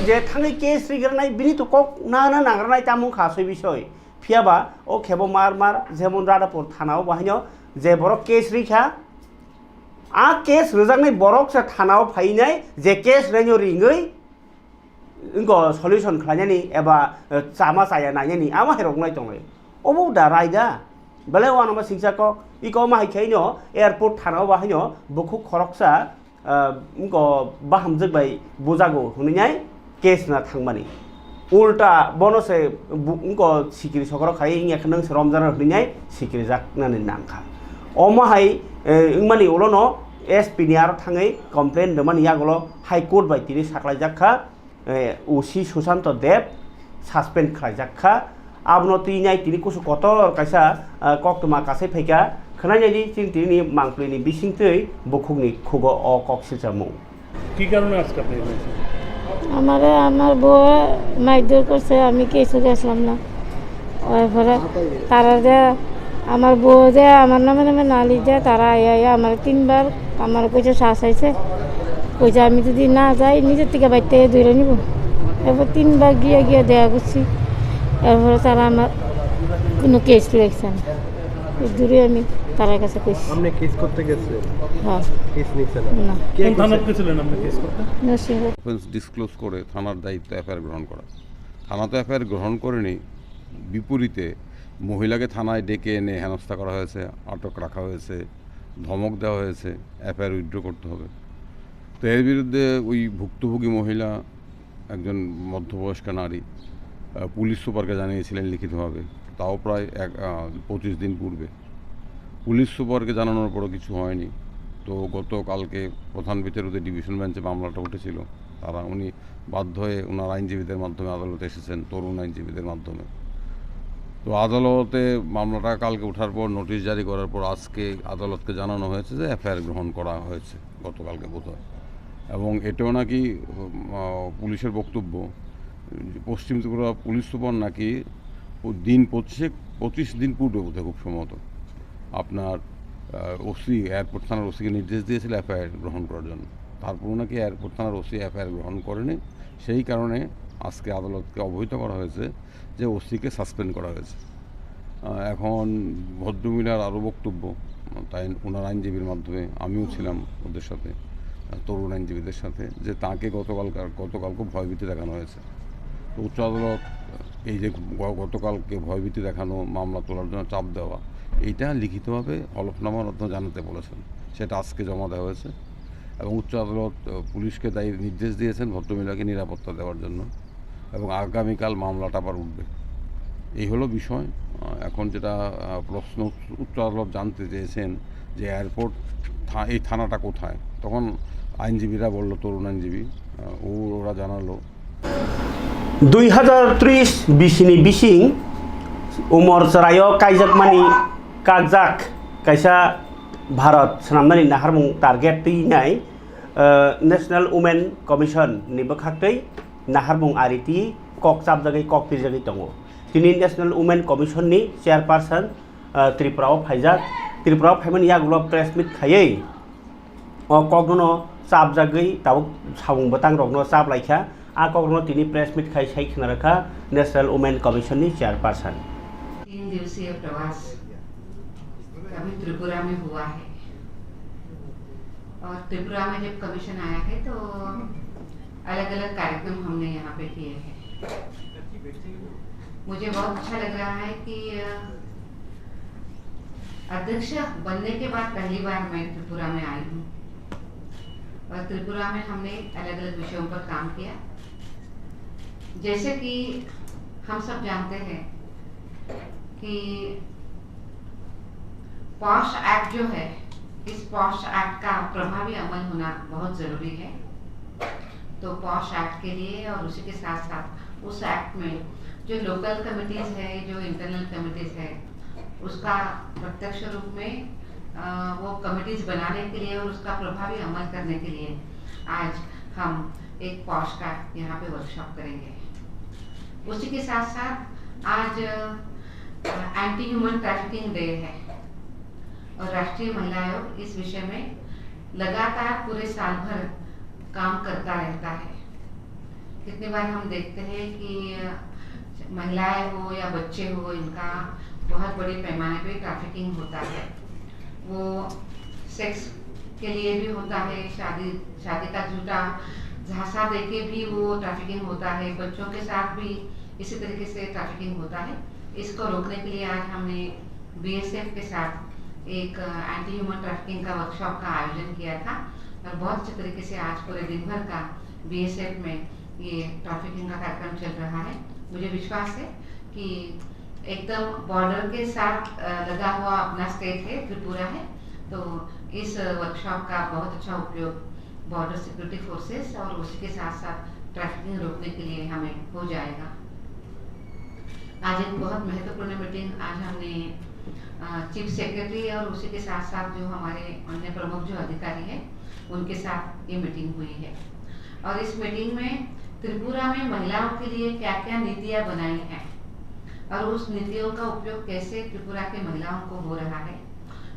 যে থাঙ্গি কেস রিগরনাই বিনি তো কক না নাগরনাই তামুং খাসই বিষয় ফিয়াবা ও খেব মার যেমন রাধাপুর থানাও বাহিনীও যে বরক কেস রিখা आ केस रोजांनाय बरक से थानाव फायनाय जे केस रेन्यु रिङै इंको सल्युशन खालायनायनि एबा चामा चाया नायनायनि आमा हेरंनाय दंलै अबो दा रायदा बेले वानामा सिंसाको इको माहायखायनो एयारपोर्ट थानाव बाहायनो बुखु खरकसा इंको बाहामजोगबाय बुजागो हुनैनाय केस ना थांमानि उल्टा बनसे इंको सिकिरि सकरो खाय इंया नों रमजान हुनैनाय सिकिरि जाकनानै नांखा अमाहाय इंमानि उलनो एसपी नि आरो थाङै कमप्लेन दमान यागलो हाई कोर्ट बाय तिनि साख्लायजाखा उसी सुशांत देव सस्पेंड खालायजाखा आबनो तिनाय तिनि कुसु कतर कायसा कक्तमा कासे फैका खोनायनि थिं तिनि मांख्लिनि बिसिंतै बुखुगनि खुगो अ कक्सिलजामु কি কারণে আজকে আপনি আমার বউ মাইদুর করছে আমি কিছু গেছিলাম না ওইপরে তারা যে আমার বউ যে আমার নামে নালি যে তারা আইয়া আমার 3বার আমার কইছে শাসাইছে কইছে আমি যদি না যাই নিজের থেকে বাইতে দূরে নিব এরপর 3বার গিয়ে দেয়া করছি এরপরে তারা আমার কোনো কেস লেখছে না দূরে আমি তার কাছে কইছি আপনি কেস করতে গেছিলেন হ্যাঁ কেস নিছেন না কোন থানায় গেছিলেন আপনি কেস করতে নরসিংহ ডিসক্লোজ করে থানার দায়িত্ব এফআইআর গ্রহণ করা থানা তো এফআইআর গ্রহণ করেনি বিপরীতে মহিলাকে থানায় ডেকে এনে হেনস্থা করা হয়েছে আটক রাখা হয়েছে ধমক দেওয়া হয়েছে এফআইআর উইথড্র করতে হবে তো এর বিরুদ্ধে ওই ভুক্তভোগী মহিলা একজন মধ্যবয়স্ক নারী পুলিশ সুপারকে জানিয়েছিলেন লিখিতভাবে তাও প্রায় 25 দিন পূর্বে পুলিশ সুপারকে জানানোর পরও কিছু হয়নি তো গতকালকে প্রধান বিচারপতি ডিভিশন বেঞ্চে মামলাটা উঠেছিল উনি বাধ্য হয়ে ওনার আইনজীবীদের মাধ্যমে আদালতে এসেছেন তরুণ আইনজীবীদের মাধ্যমে তো আদালতে মামলাটা কালকে ওঠার পর নোটিশ জারি করার পর আজকে আদালতকে জানানো হয়েছে যে এফআইআর গ্রহণ করা হয়েছে গতকালকে বোধহয়। এবং এটাও নাকি পুলিশের বক্তব্য, পশ্চিম ত্রিপুরা পুলিশ সুপার নাকি দিন 25 দিন পূর্বে বোধহয় খুব সম্ভবত আপনার ওসি এয়ারপোর্ট থানার ওসিকে নির্দেশ দিয়েছিল এফআইআর গ্রহণ করার জন্য। তারপরও নাকি এয়ারপোর্ট থানার ওসি এফআইআর গ্রহণ করেনি, সেই কারণে আজকে আদালতকে অবহিত করা হয়েছে যে ওসিকে সাসপেন্ড করা হয়েছে। এখন ভদ্রমহিলার আরও বক্তব্য, তাই ওনার আইনজীবীর মাধ্যমে আমিও ছিলাম ওদের সাথে, তরুণ আইনজীবীদের সাথে, যে তাকে গতকালকে ভয়ভীতি দেখানো হয়েছে। তো উচ্চ আদালত এই যে গতকালকে ভয়ভীতি দেখানো, মামলা তোলার জন্য চাপ দেওয়া, এইটা লিখিতভাবে হলফনামার মাধ্যমে জানাতে বলেছেন, সেটা আজকে জমা দেওয়া হয়েছে। এবং উচ্চ আদালত পুলিশকে দায়ী নির্দেশ দিয়েছেন ভদ্রমহিলাকে নিরাপত্তা দেওয়ার জন্য, এবং আগামীকাল মামলাটা আবার উঠবে। এই হলো বিষয়। এখন যেটা প্রশ্ন উচ্চ আদালত জানতে চেয়েছেন যে এয়ারপোর্ট এই থানাটা কোথায়, তখন আইনজীবীরা বলল, তরুণ আইনজীবী ওরা জানালো 2030 बिसिनि बिसिं उमर सरायो काइजाकमानि कागजाक कायसा भारत सनामनानि नाहारमुं टारगेट तैनाय नेशनल वुमेन कमिशन निबो खाक्तै नाहारमुं आरिति कक चाबजागै कक पिरजागै दङ। दिनै नेशनल वुमेन कमिशन नि चेयारपारसन त्रिपुराव फायजाक त्रिपुराव फायमोन यागुलो प्रेस मिट खायै अ ककनो चाबजागै दाबो सावुंबो तांग्रगनो चाब लायखा आ ककनो तिनि प्रेस मिट खाय साइ खनारखा नेशनल वुमेन कमिशन नि चेयरपारसन। 3 दिवसीय प्रवास अभी त्रिपुरा में हुआ है, और त्रिपुरा में जब कमीशन आया है तो अलग अलग कार्यक्रम हमने यहाँ पे किए हैं। मुझे बहुत अच्छा लग रहा है कि अध्यक्ष बनने के बाद पहली बार मैं त्रिपुरा में आई हूँ, और त्रिपुरा में हमने अलग अलग विषयों पर काम किया। जैसे कि हम सब जानते हैं कि पॉश एक्ट जो है, इस पॉश एक्ट का प्रभावी अमल होना बहुत ज़रूरी है। तो पॉश एक्ट के लिए और उसी के साथ साथ उस एक्ट में जो लोकल कमिटीज़ है, जो इंटरनल कमिटीज़ है, उसका प्रत्यक्ष रूप में वो कमिटीज़ बनाने के लिए और उसका प्रभावी अमल करने के लिए आज हम एक पॉश का यहाँ पे वर्कशॉप करेंगे। उसी के साथ साथ आज एंटी ह्यूमन ट्रैफिकिंग डे है, और राष्ट्रीय महिला आयोग इस विषय में लगातार पूरे साल भर काम करता रहता है। कितनी बार हम देखते हैं कि महिलाएं हो या बच्चे हो, इनका बहुत बड़े पैमाने पे ट्रैफिकिंग होता है। वो सेक्स के लिए भी होता है, शादी का झूठा झांसा देके भी वो ट्रैफिकिंग होता है, बच्चों के साथ भी इसी तरीके से ट्रैफिकिंग होता है। इसको रोकने के लिए आज हमने बीएसएफ के साथ एक एंटी ह्यूमन ट्रैफिकिंग का वर्कशॉप का आयोजन किया था, और बहुत अच्छे तरीके से आज पूरे दिन भर का बीएसएफ में ये ट्रैफिकिंग का कार्यक्रम चल रहा है। मुझे विश्वास है कि एकदम बॉर्डर के साथ लगा हुआ अपना स्टेट है, त्रिपुरा है, तो इस वर्कशॉप का बहुत अच्छा उपयोग बॉर्डर सिक्योरिटी फोर्सेस और उसी के साथ साथ ट्रैफिकिंग रोकने के लिए हमें हो जाएगा। आज एक बहुत महत्वपूर्ण मीटिंग आज हमने चीफ सेक्रेटरी और उसी के साथ साथ जो हमारे अन्य प्रमुख जो अधिकारी हैं उनके साथ ये मीटिंग हुई है। और इस मीटिंग में त्रिपुरा में महिलाओं के लिए क्या क्या नीतियाँ बनाई हैं, और उस नीतियों का उपयोग कैसे त्रिपुरा के महिलाओं को हो रहा है,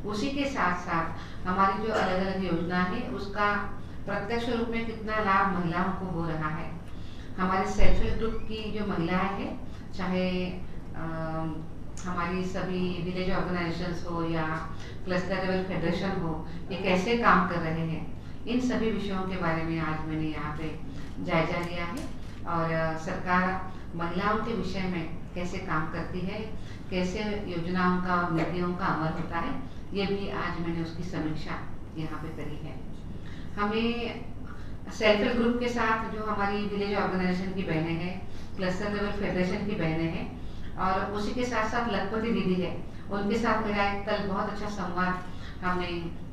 उसी के साथ साथ हमारी जो अलग अलग योजना है उसका प्रत्यक्ष रूप में कितना लाभ महिलाओं को हो रहा है। हमारे सेल्फ हेल्प ग्रुप की जो महिलाएं हैं, चाहे हमारी सभी विलेज ऑर्गेनाइजेशंस हो या क्लस्टर लेवल फेडरेशन हो, ये कैसे काम कर रहे हैं, इन सभी विषयों के बारे में आज मैंने यहाँ पे जायजा लिया है। और सरकार महिलाओं के विषय में कैसे काम करती है, कैसे योजनाओं का और नीतियों का अमल होता है, ये भी आज मैंने उसकी समीक्षा यहाँ पे करी है। हमें सेल्फ हेल्प ग्रुप के साथ जो हमारी विलेज ऑर्गेनाइजेशन की बहनें हैं, क्लस्टर लेवल फेडरेशन की बहनें हैं, और उसी के साथ साथ लखपति दीदी है, उनके साथ मेरा एक कल बहुत अच्छा संवाद हमने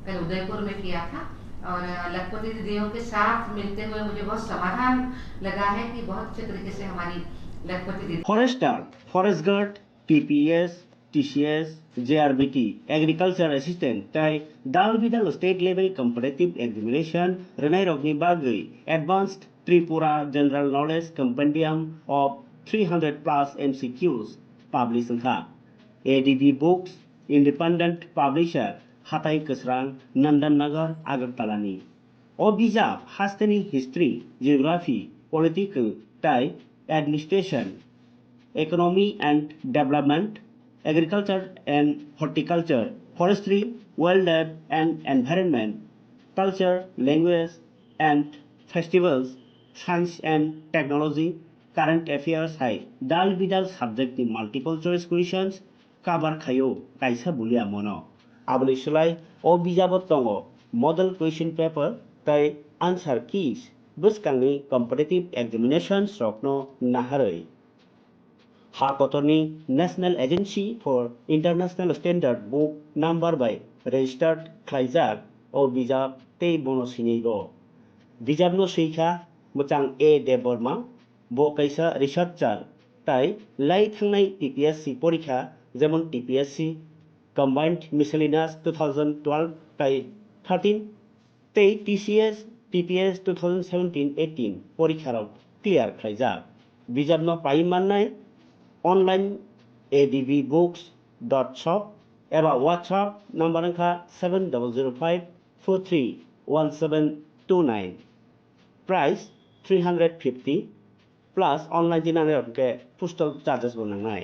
कल उदयपुर में किया था। और लखपति दीदियों के साथ मिलते हुए मुझे बहुत समाधान लगा है कि बहुत अच्छे तरीके से हमारी लखपति दीदी forester, forest guard TPS, TCS, JRBT, Agriculture Assistant, তাই Dal Vidal State Level Competitive Examination, Renai Rogni Bagui, Advanced Tripura General Knowledge Compendium of 300 plus MCQs, published in ADB Books, Independent Publisher, Hatai Kesrang, Nandan Nagar, Agartalani. O bijab hasteni history, geography, political, tai, administration, economy and development, agriculture and horticulture, forestry, wildlife and environment, culture, language and festivals, science and technology, current affairs hai. Dal bidal subject ni multiple choice questions, cover khayo, kaisa bulia mono. Abli sulai o bijabot tongo, model question paper, tai answer keys, buskangni competitive examinations rokno naharoi. Hakotoni National Agency for International Standard Book Number by Registered Klaijak o bijab tei bono sinigo. Bijab no seikha muchang A. Deborma bo kaisa researcher tai lai thangnai TPSC porikha jemon TPSC Combined Miscellaneous 2012 tai 13 tei TCS TPS 2017-18 porikharok clear khaijak. Bijab no pai mannai online adbbooks.shop एबा WhatsApp number अंका 7005431729 price 350 plus online दिनाने के postal charges बनानाय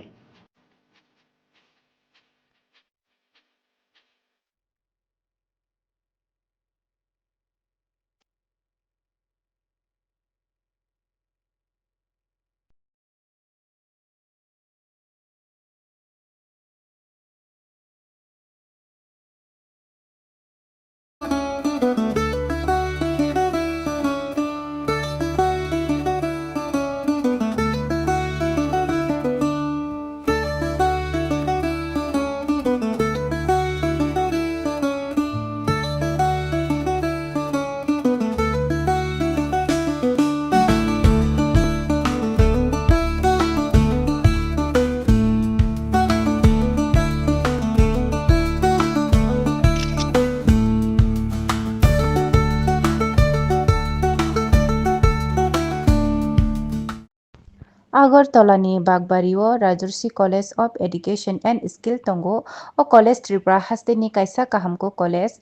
Agartalani Bagbario Rajarsi College of Education and Skill Tongo o College Tripura hasteni kaisa kahamko college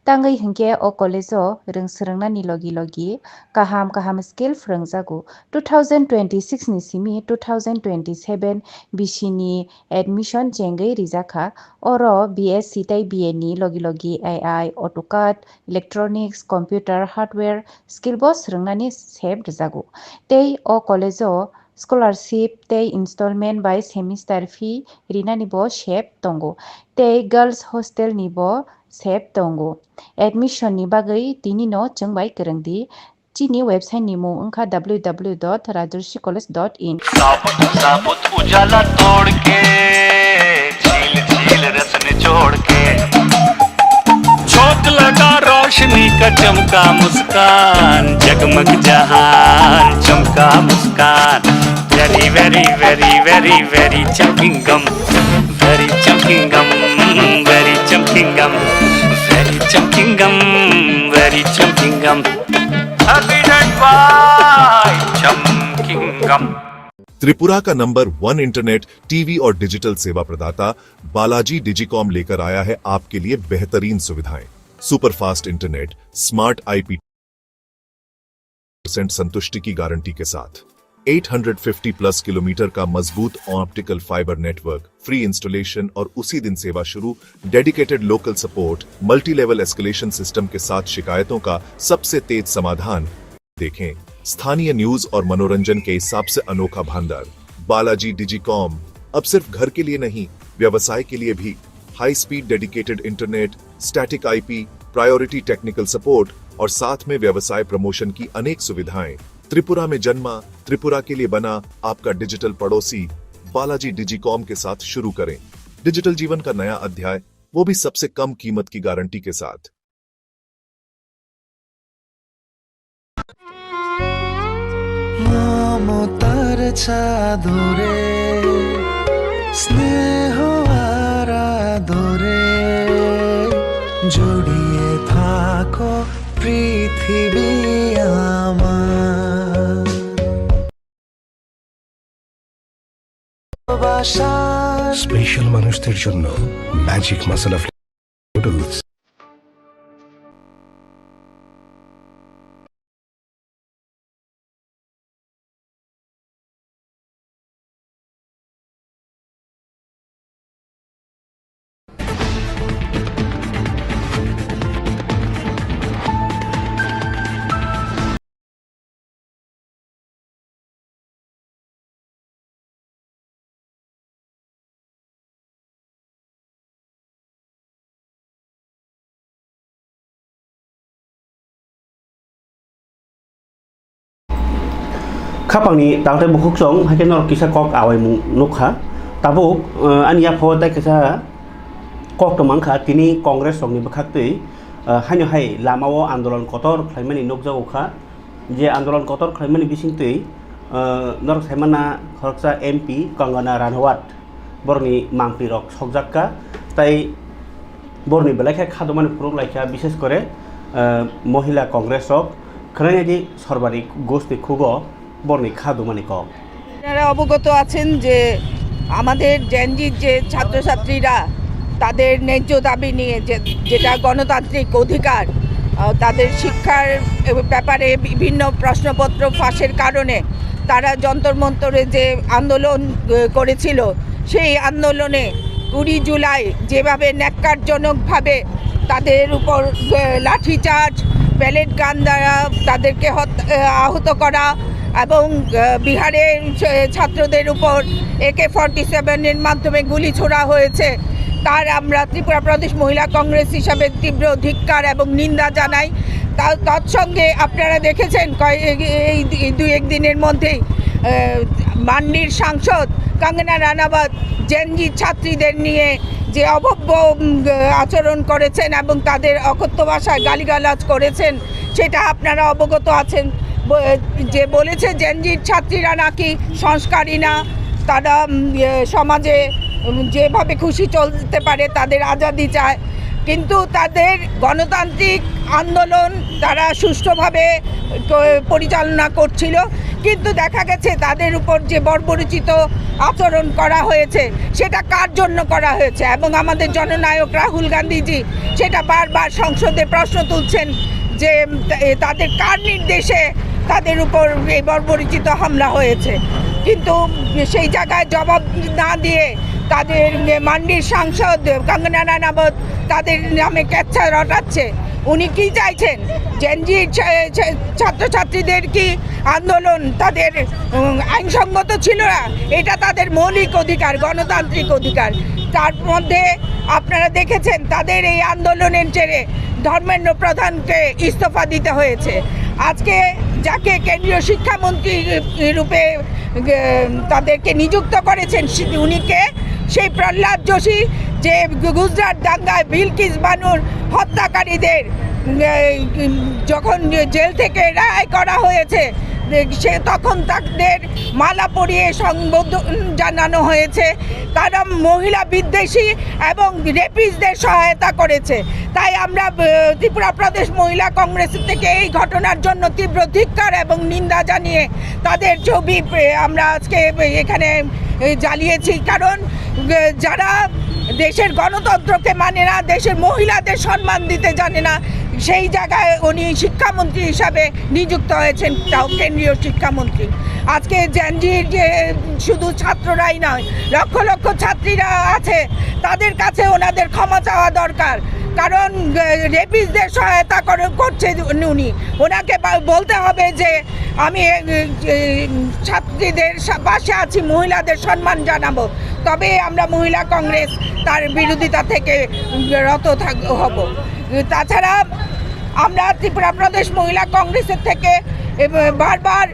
tangai hingke o college o rungsrungna ni logi kaham skill frungjago 2026 ni simi 2027 bishini admission jengai rijaka oro BSc tai BA ni logi AI AutoCAD electronics computer hardware skill bo srungnani sep rijago tei o college o scholarship tei installment by semester fee rina ni bo sep tongo tei girls hostel ni bo sep tongo admission ni bagai tini no chungbai kerengdi chini website ni mo ungkha www.rajarsicollege.in साबुत उजाला तोड़ के झील रस निचोड़ के झोंक लगा रोशनी का चमका मुस्कान जगमग जहान चमका मुस्कान very very very very very चमकिंग गम वेरी चमकिंग गम वेरी चमकिंग गम वेरी चमकिंग गम वेरी चमकिंग गम हैप्पी बाय चमकिंग गम। त्रिपुरा का नंबर 1 इंटरनेट टीवी और डिजिटल सेवा प्रदाता बालाजी डिजिकॉम लेकर आया है आपके लिए बेहतरीन सुविधाएं, सुपरफास्ट इंटरनेट, स्मार्ट IP संतुष्टि की गारंटी के साथ 850 प्लस किलोमीटर का मजबूत optical fibre network, free installation और उसी दिन सेवा शुरू, dedicated local support, multi level escalation system के साथ शिकायतों का सबसे तेज समाधान। देखें स्थानीय न्यूज और मनोरंजन के हिसाब से अनोखा भंडार। बालाजी डिजिकॉम अब सिर्फ घर के लिए नहीं, व्यवसाय के लिए भी high speed dedicated internet, static IP, priority technical support और साथ में व्यवसाय प्रमोशन की अनेक सुविधाएं। त्रिपुरा में जन्मा, त्रिपुरा के लिए बना आपका डिजिटल पड़ोसी बालाजी डिजिकॉम के साथ शुरू करें डिजिटल जीवन का नया अध्याय, वो भी सबसे कम कीमत की गारंटी के साथ। মমতার চাদরে স্নেহ আর আদরে জড়িয়ে থাকো পৃথিবী আমার স্পেশাল মানুষদের জন্য ম্যাজিক মশলা noodles. Kapangni tangte bukuk song hakin nor kisah kok awai nukha tabuk ania pho ta kisah kok tomangkha tini kongres song ni bakhak tui hanyo hai lamao andolon kotor khlaimani nukja ukha je andolon kotor khlaimani bising tui nor saimana khorksa MP Kangana Ranawat borni mangpi rok sokjakka tai borni belakha khadomani puruk laikha বিশেষ করে মহিলা কংগ্রেসক খনাইদি সর্বাধিক গোষ্ঠী খুগো বর্ণি খাদুমানি কম। আপনারা অবগত আছেন যে আমাদের জেনজির যে ছাত্রছাত্রীরা তাদের ন্যায্য দাবি নিয়ে যেটা গণতান্ত্রিক অধিকার তাদের শিক্ষার ব্যাপারে বিভিন্ন প্রশ্নপত্র ফাঁসের কারণে তারা যন্তর মন্তরে যে আন্দোলন করেছিল সেই আন্দোলনে 20 জুলাই যেভাবে ন্যাক্কারজনকভাবে তাদের উপর লাঠিচার্জ প্যালেট গান দ্বারা তাদেরকে আহত করা এবং বিহারের ছাত্রদের উপর AK-47 মাধ্যমে গুলি ছোড়া হয়েছে তার আমরা ত্রিপুরা প্রদেশ মহিলা কংগ্রেস হিসাবে তীব্র ধিক্কার এবং নিন্দা জানাই। তৎসঙ্গে আপনারা দেখেছেন এই 2-1 দিনের মধ্যেই মান্ডির সাংসদ কাঙ্গনা রানাওয়াত জেনজি ছাত্রীদের নিয়ে যে অভব্য আচরণ করেছেন এবং তাদের অকথ্য ভাষায় গালিগালাজ করেছেন সেটা আপনারা অবগত আছেন। যে বলেছে জেনজির ছাত্রীরা নাকি সংস্কারী না, তারা সমাজে যেভাবে খুশি চলতে পারে, তাদের আজাদি চায়, কিন্তু তাদের গণতান্ত্রিক আন্দোলন তারা সুষ্ঠুভাবে পরিচালনা করছিল। কিন্তু দেখা গেছে তাদের উপর যে বর্বরচিত আচরণ করা হয়েছে সেটা কার জন্য করা হয়েছে এবং আমাদের জননায়ক রাহুল গান্ধীজি সেটা বারবার সংসদে প্রশ্ন তুলছেন যে তাদের কার নির্দেশে তাদের উপর এই বর্বরচিত হামলা হয়েছে, কিন্তু সেই জায়গায় জবাব না দিয়ে তাদের মান্ডির সাংসদ কাঙ্গনা রানাওয়াত তাদের নামে ক্যাচ্ছা রটাচ্ছে। উনি কি চাইছেন? জেনজি ছাত্রছাত্রীদের কি আন্দোলন তাদের আইনসঙ্গত ছিল না? এটা তাদের মৌলিক অধিকার, গণতান্ত্রিক অধিকার। তার মধ্যে আপনারা দেখেছেন তাদের এই আন্দোলনের জেরে ধর্মেন্দ্র প্রধানকে ইস্তফা দিতে হয়েছে। আজকে যাকে কেন্দ্রীয় শিক্ষামন্ত্রী রূপে তাদেরকে নিযুক্ত করেছেন উনিকে সেই প্রহ্লাদ যোশী যে গুজরাট দাঙ্গায় বিলকিস বানুর হত্যাকারীদের যখন জেল থেকে রায় করা হয়েছে সে তখন তাদের মালা পরিয়ে সম্বোধন জানানো হয়েছে। তারা মহিলা বিদ্বেষী এবং রেপিস্টদের সহায়তা করেছে। তাই আমরা ত্রিপুরা প্রদেশ মহিলা কংগ্রেস থেকে এই ঘটনার জন্য তীব্র ধিক্কার এবং নিন্দা জানিয়ে তাদের ছবি আমরা আজকে এখানে জ্বালিয়েছি। কারণ যারা দেশের গণতন্ত্রকে মানে না, দেশের মহিলাদের সম্মান দিতে জানে না, সেই জায়গায় উনি শিক্ষামন্ত্রী হিসাবে নিযুক্ত হয়েছেন, তাও কেন্দ্রীয় শিক্ষামন্ত্রী। আজকে জেনজির যে শুধু ছাত্ররাই নয়, লক্ষ লক্ষ ছাত্রীরা আছে, তাদের কাছে ওনাদের ক্ষমা চাওয়া দরকার। কারণ রেপিস্টদের সহায়তা করছে উনি। ওনাকে বলতে হবে যে আমি ছাত্রীদের পাশে আছি, মহিলাদের সম্মান জানাবো, তবে আমরা মহিলা কংগ্রেস তার বিরোধিতা থেকে রত হব। তাছাড়া আমরা ত্রিপুরা প্রদেশ মহিলা কংগ্রেসের থেকে বারবার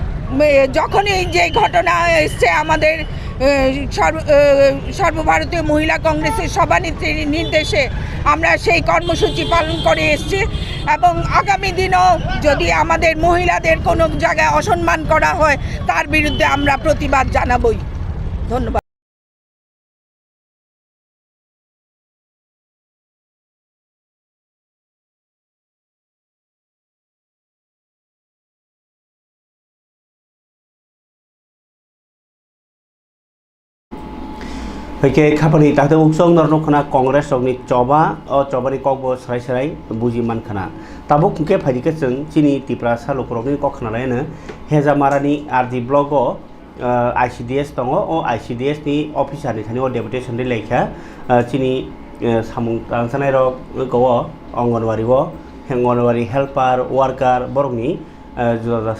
যখনই যে ঘটনা এসছে আমাদের সর্বভারতীয় মহিলা কংগ্রেসের সভানেত্রীর নির্দেশে আমরা সেই কর্মসূচি পালন করে এসেছি এবং আগামী দিনও যদি আমাদের মহিলাদের কোনো জায়গায় অসম্মান করা হয় তার বিরুদ্ধে আমরা প্রতিবাদ জানাবই। ধন্যবাদ। hoi khapani tahte uksong norno khana Congress rokni choba o chobani kokbo sarai buji man khana tabuk ke phadi ke chung chini tipra salo prokni kok khana laina heza marani RD blog o ICDS tongo o ICDS ni officer ni thani o deputation ni lekha chini samung tansanai rok go ongonwari go hengonwari helper worker borokni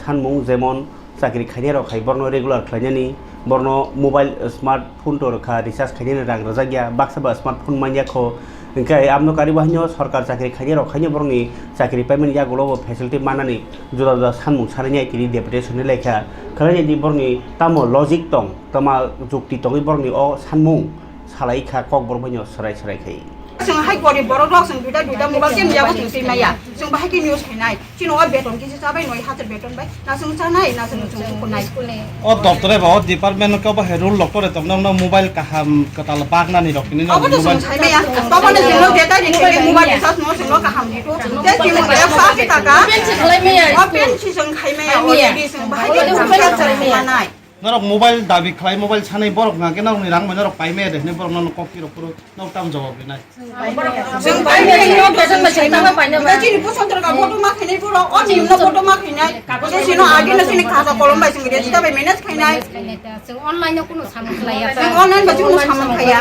sanmung jemon চাকরি খাইনে rock খাই বর্ণ regular খাইনি বর্ণ mobile smartphone তো রখা recharge খাইনে রাং রাজা গিয়া বাক্সাবা স্মার্টফোন মাইয়াখো ইনকাই আমনো কারি বাহিনীও সরকার চাকরি খাইনে রক খাইনে বরংনি চাকরি পেমেন্ট ইয়া গুলো ফেসিলিটি মানানি জুদা জুদা সানমুং সারাইনি কিরি ডেপুটেশনनि লেখা খালাইनि बरनि तामो लजिक दं तामा जुक्ति दं बरनि अ सानमुं सालाइखा कक बरबाइनो सराय खाइ जों हाइ गरिब बर' दं जों दुइटा मबाइल केम जाबो जों सैमाया जों बाहाय कि निउस हैनाय चिन'आ बेतन किसे जाबाय 9,000 बेतन बाय ना जों जानाय ना जों कोनाय ओ डॉक्टरे बहुत डिपार्टमेंट के बा हेरुल डॉक्टर तमना ना मोबाइल का कताल पागना नि रखनि ना मोबाइल जों सैमाया बाबाने जों डेटा दिखे मोबाइल रिचार्ज न जों का हामनि तो ते चिनो ए फाके ताका ओ पेन्सि जों खाइमाया अलरेडी जों बाहाय कि जानाय नरक मोबाइल दाबी खाइ मोबाइल छानै बरक ना के नाउनि रां नरक पाइमे देने बरक न कपि रखरो न ताम जवाब बिनाय जों पाइमे न बेसन बसे तामा पाइने बा चिनि पसंतर का फोटो मा खैनाय बरो अ चिनो फोटो मा खैनाय जे चिनो आगे न चिनि खाता कलम बाय जों रेजिस्टार बाय मैनेज खैनाय जों अनलाइन कुनु सामन खाया जों अनलाइन बा जों सामन खाया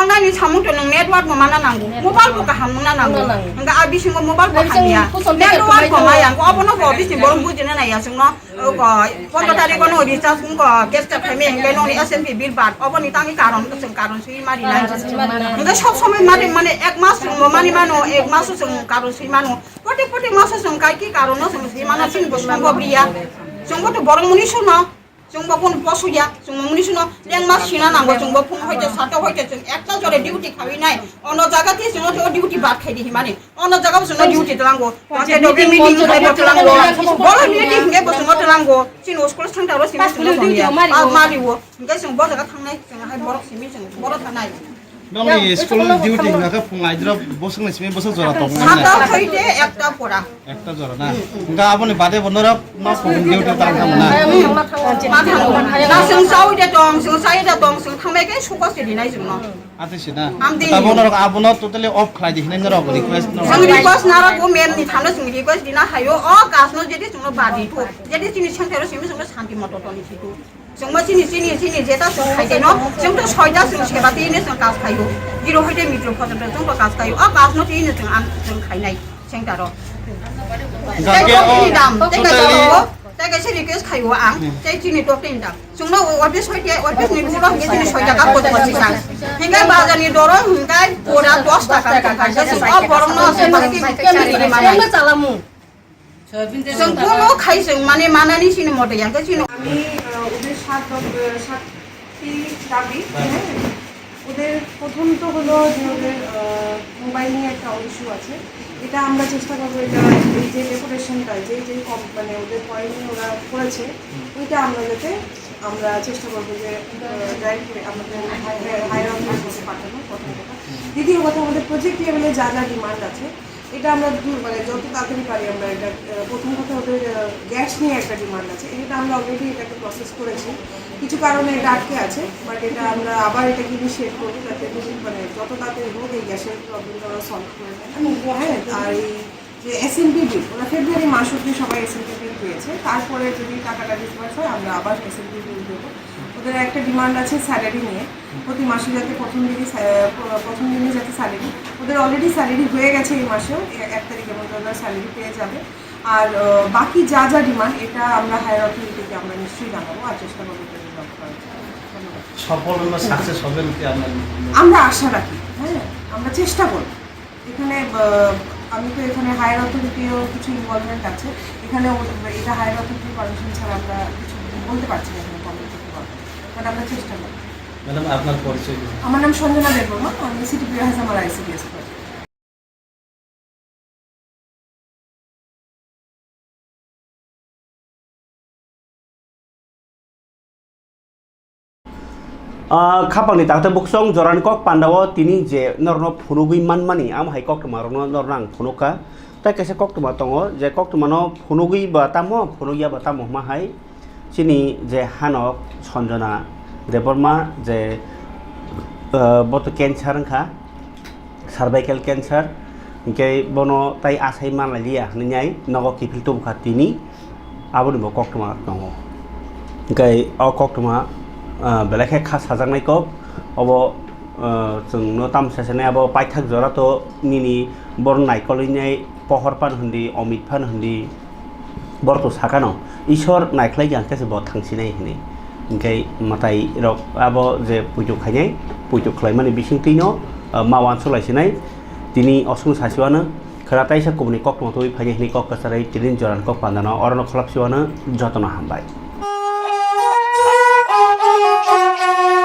अनलाइन नि सामन तो नों नेटवर्क मा माना नांगौ मोबाइल को का हामना नांगौ नों आ बिसिंग मोबाइल को खाया नेटवर्क को माया को अपनो को बिसि बरम बुजिना नाया जों न 15 तारिख को रिचार्ज को गेस्ट खाइमे हेंगे ननि एसएमपी बिरबाद अबनि तांनि कारण सुइ मारि नाय नों सब समय माने एक मास जों मानि मानो एक मास जों कारण सुइ मानो प्रत्येक मास जों काय की कारण जों सुइ मानो सिन बसंग बरिया जोंबो तो बरं मुनिसु न जोंबो कोन पसुया जों मुनिसु न लें मास सिना नांगौ जोंबो फुं हयते साता हयते जों एकटा जरे डिउटी खाविनाय अन जागाति जों तो डिउटी बाद खाइदि माने अन जागा जों डिउटी तलांगो जे डबे मिटिं खाइबो तलांगो बल मिटिं के बसंग तलांगो चिन स्कुल थांतारो सिमा जों मारिवो ओंखाय जों बर जागा थांनाय जों हाय बर सिमि जों बर थानाय नंनि स्कुल डिउटी नाका फुंगाय जरा बसंग सिमि बसंग जरा दं साता हयते एकटा परा एकटा जरा ना ओंगा आबनि बादे बन्दरा मा फुं डिउटी तांगा मोना ना जों सावइदे दं जों साइदे दं जों थांबायके सकासे दिनाय जों न आतेसिना ताबोनर आबोन टोटली ऑफ खाइ दिखने न रक रिक्वेस्ट न जों रिक्वेस्ट नारा को मेन नि थानो जों रिक्वेस्ट दिना हायो अ गासनो जेदि जों बादि तो जेदि चिनि सेंथारो सिमि जों शान्ति मत तनि सितु जों मा चिनि जेता जों खाइदे न जों तो सयदा जों सेबातिने जों कास खायो जिरो हयते मिट्रो फजन जों तो कास खायो अ गासनो तिने जों खाइनाय सेंथारो दाम जायगा से रिक्वेस्ट खायो आं जाय चिनि टपटेन दाम जोंनो ऑफिस नि बुरा हे चिनि 6 टाका पद बसिसा हिंगा बाजारनि दर हिंगा पोरा 10 टाका जों अ बरं न से बाकी माने चालामु जों कोनो खाइ जों माने मानानि चिनि मते यां चिनि আমি ওদের সাতটি দাবি ওদের প্রথম তো হলো যে ওদের মোবাইল নিয়ে একটা ইস্যু আছে এটা আমরা চেষ্টা করবো এটা এই যে ডেকোরেশনটা যে মানে ওদের পয়েন্ট নিয়ে ওরা করেছে ওইটা আমরা যাতে আমরা চেষ্টা করবো যে ডাইরেক্ট আমাদের হায়ার অফিসে পাঠানো প্রথম কথা দ্বিতীয় কথা আমাদের প্রজেক্ট লেভেলে যা ডিমান্ড আছে এটা আমরা মানে যত তাড়াতাড়ি পারি আমরা এটা প্রথম কথা ওদের গ্যাস নিয়ে একটা ডিমান্ড আছে এটা আমরা অলরেডি এটাকে প্রসেস করেছি কিছু কারণে এটা আটকে আছে বাট এটা আমরা আবার এটাকে ইনিশিয়েট করবো যাতে মানে যত তাড়াতাড়ি হোক এই গ্যাসের প্রবলেমটা ওরা সলভ করে দেয় হ্যাঁ আর এই যে এসএমপি বিল ওরা ফেব্রুয়ারি মাস অবধি সবাই এসএমপি বিল পেয়েছে তারপরে যদি টাকাটা ডিসবার্স হয় আমরা আবার এসএমপি বিল দেবো ওদের একটা ডিমান্ড আছে স্যালারি নিয়ে প্রতি মাসে যাতে প্রথম দিনে যাতে স্যালারি ওদের অলরেডি স্যালারি হয়ে গেছে এই মাসেও 1 তারিখের মধ্যে ওরা স্যালারি পেয়ে যাবে আর বাকি যা ডিমান্ড এটা আমরা হায়ার অথরিটিকে আমরা নিশ্চয়ই জানাবো আর চেষ্টা করবো সফল বা সাকসেস হবেন কি আমরা আশা রাখি হ্যাঁ আমরা চেষ্টা করব এখানে আমি তো এখানে হায়ার অথরিটিও কিছু ইনভলভমেন্ট আছে এখানে এটা হায়ার অথরিটির পারমিশন ছাড়া আমরা কিছু বলতে পারছি না এখানে কমেন্ট করতে পারবো বাট আমরা চেষ্টা করব ম্যাডাম আপনার পরিচয় আমার নাম সঞ্জনা দেববর্মা আমি সিটিপি হাজামার আইসিডিএস खापांनि ताकते बुकसं जरानि कक पांडाव तिनि जे नरनो फुनुगुइ मानमानि आम हाइ कक मारनो नरनां फुनुका ता केसे कक तमा तंगो जे कक तमानो फुनुगुइ बा तामो फुनुगिया बा तामो मा हाइ चिनि जे हानक सञ्जना देबर्मा जे बत कैंसर खा सार्भाइकेल कैंसर इनके बनो ताई आसाई मानलालिया नैयाय नगो किफिल तो खातिनी आबो निबो कक्टमा दङ इनके अ कक्टमा बेलाखे खा साजांनाय कप अब जोंनो तामसासनाय अब पाइथाक जरा तो निनि बर नायकलिनाय पहरपान हन्दी अमित फान हन्दी बर तो साकानो ईश्वर नायख्लाय जानकासे ब थांसिनाय हने इनके माताय रक अब जे पुजो खायनाय पुजो खालायमाने बिसिंतिनो मावान सलायसिनाय दिनै असुं सासेवानो खोरातायसा कुबनि कक्टमा तो फायनाय हने कक कासारै तिरिन जरान कक पान्दानो अरन खलापसिवानो जतन हामबाय।